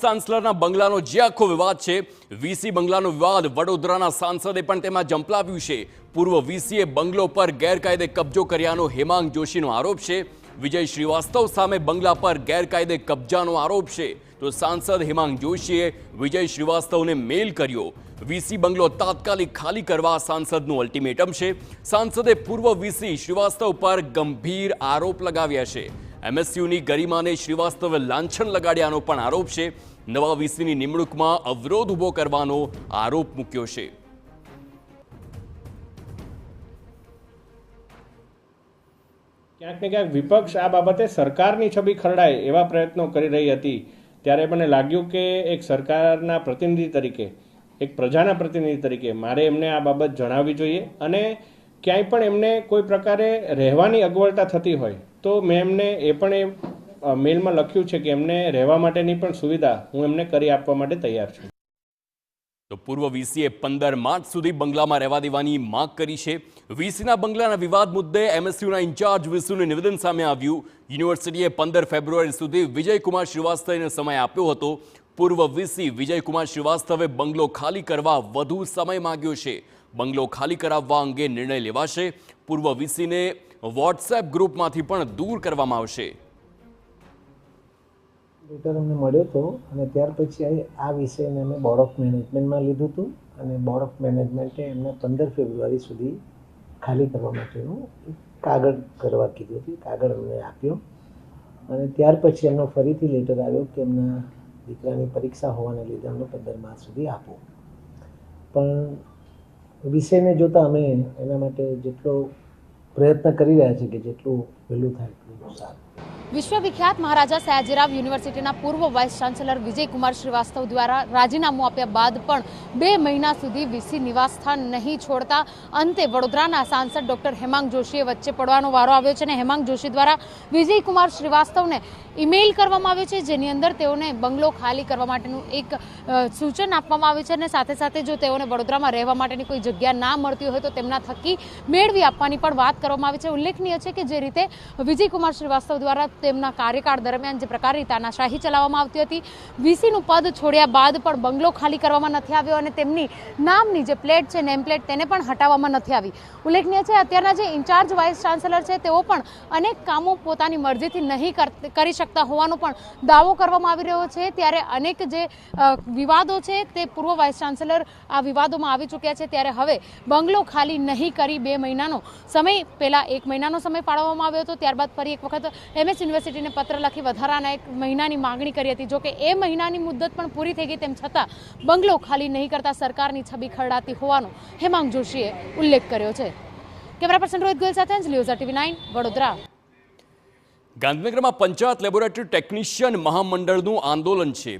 ચાન્સલરના બંગલાનો જે આખો વિવાદ છે, વીસી બંગલાનો વિવાદ વડોદરાના સાંસદે પણ તેમાં ઝંપલાવ્યું છે। પૂર્વ વીસીએ બંગલો પર ગેરકાયદે કબજો કર્યાનો હેમાંગ જોશીનો આરોપ છે। વિજય શ્રીવાસ્તવ સામે બંગલા પર ગેરકાયદે કબજાનો આરોપ છે, તો સાંસદ હેમાંગ જોશીએ વિજય શ્રીવાસ્તવને મેલ કર્યો। વીસી બંગલો તાત્કાલિક ખાલી કરવા સાંસદનું અલ્ટિમેટમ છે। સાંસદે પૂર્વ વીસી શ્રીવાસ્તવ પર ગંભીર આરોપ લગાવ્યા છે। એમએસયુની ગરિમાને શ્રીવાસ્તવે લાંછન લગાડ્યાનો પણ આરોપ છે। નવા વીસીની નિમણૂકમાં અવરોધ ઊભો કરવાનો આરોપ મૂક્યો છે। ક્યાંક ને ક્યાંક વિપક્ષ આ બાબતે સરકારની છબી ખરડાય એવા પ્રયત્નો કરી રહી હતી, ત્યારે મને લાગ્યું કે એક સરકારના પ્રતિનિધિ તરીકે, એક પ્રજાના પ્રતિનિધિ તરીકે મારે એમને આ બાબત જણાવવી જોઈએ, અને ક્યાંય પણ એમને કોઈ પ્રકારે રહેવાની અગવડતા થતી હોય તો મેં એમને એ પણ મેલમાં લખ્યું છે કે એમને રહેવા માટેની પણ સુવિધા હું એમને કરી આપવા માટે તૈયાર છું। તો પૂર્વ વીસીએ 15 માર્ચ સુધી બંગલામાં રહેવા દેવાની માંગ કરી છે। વીસીના બંગલાના વિવાદ મુદ્દે એમએસયુના ઇન્ચાર્જ વીસીનું નિવેદન સામે આવ્યું। યુનિવર્સિટીએ 15 ફેબ્રુઆરી સુધી વિજયકુમાર શ્રીવાસ્તવને સમય આપ્યો હતો। પૂર્વ વીસી વિજયકુમાર શ્રીવાસ્તવે બંગલો ખાલી કરવા વધુ સમય માંગ્યો છે। બંગલો ખાલી કરાવવા અંગે નિર્ણય લેવાશે। પૂર્વ વીસીને વોટ્સએપ ગ્રુપમાંથી પણ દૂર કરવામાં આવશે। લેટર અમને મળ્યો હતો અને ત્યાર પછી આ વિષયને અમે બોર્ડ ઓફ મેનેજમેન્ટમાં લીધું હતું, અને બોર્ડ ઓફ મેનેજમેન્ટે એમને 15 ફેબ્રુઆરી સુધી ખાલી કરવા માટેનું કાગળ કરવા કીધું હતું। કાગળ અમને આપ્યો, અને ત્યાર પછી એમનો ફરીથી લેટર આવ્યો કે એમના દીકરાની પરીક્ષા હોવાને લીધે અમને 15 માર્ચ સુધી આપો। પણ વિષયને જોતાં અમે એના માટે જેટલો પ્રયત્ન કરી રહ્યા છીએ કે જેટલું વહેલું થાય એટલું સારું। વિશ્વવિખ્યાત મહારાજા સયાજીરાવ યુનિવર્સિટીના પૂર્વ વાઇસ ચાન્સેલર વિજયકુમાર શ્રીવાસ્તવ દ્વારા રાજીનામું આપ્યા બાદ પણ 2 મહિના સુધી વીસી નિવાસસ્થાન નહીં છોડતા અંતે વડોદરાના સાંસદ ડોક્ટર હેમાંગ જોશીએ વચ્ચે પડવાનો વારો આવ્યો છે, અને હેમાંગ જોશી દ્વારા વિજયકુમાર શ્રીવાસ્તવને ઈમેલ કરવામાં આવ્યો છે, જેની અંદર તેઓને બંગલો ખાલી કરવા માટેનું એક સૂચન આપવામાં આવ્યું છે, અને સાથે સાથે જો તેઓને વડોદરામાં રહેવા માટેની કોઈ જગ્યા ના મળતી હોય તો તેમના થકી મેળવી આપવાની પણ વાત કરવામાં આવી છે। ઉલ્લેખનીય છે કે જે રીતે વિજયકુમાર શ્રીવાસ્તવ દ્વારા તેમના કાર્યકાળ દરમિયાન જે પ્રકારની તાનાશાહી ચલાવવામાં આવતી હતી, વીસીનું પદ છોડ્યા બાદ પણ બંગલો ખાલી કરવામાં નથી આવ્યો, અને તેમની નામની જે પ્લેટ છે, નેમ પ્લેટ, તેને પણ હટાવવામાં નથી આવી। ઉલ્લેખનીય છે અત્યારના જે ઇન્ચાર્જ વાઇસ ચાન્સેલર છે તેઓ પણ અનેક કામો પોતાની મરજીથી નહીં કરી શકતા હોવાનો પણ દાવો કરવામાં આવી રહ્યો છે। ત્યારે અનેક જે વિવાદો છે તે પૂર્વ વાઇસ ચાન્સેલર આ વિવાદોમાં આવી ચૂક્યા છે, ત્યારે હવે બંગલો ખાલી નહીં કરી 2 મહિનાનો સમય, પહેલા 1 મહિનાનો સમય ફાળવવામાં આવ્યો હતો, ત્યારબાદ ફરી એક વખત એમએસ યુનિવર્સિટીને પત્ર લખી વધારાના 1 મહિનાની માંગણી કરી હતી। જોકે એ મહિનાની મુદ્દત પણ પૂરી થઈ ગઈ, તેમ છતાં બંગલો ખાલી નહીં કરતા સરકારની છબી ખરડાતી હોવાનો હેમાંગ જોશીએ ઉલ્લેખ કર્યો છે। કેમેરા પર્સન રોહિત ગોયલ સાથે અંજલિ ઓઝા, TV9 વડોદરા। ગાંધીનગરમાં પંચાયત લેબોરેટરી ટેકનિશિયન મહામંડળનું આંદોલન છે।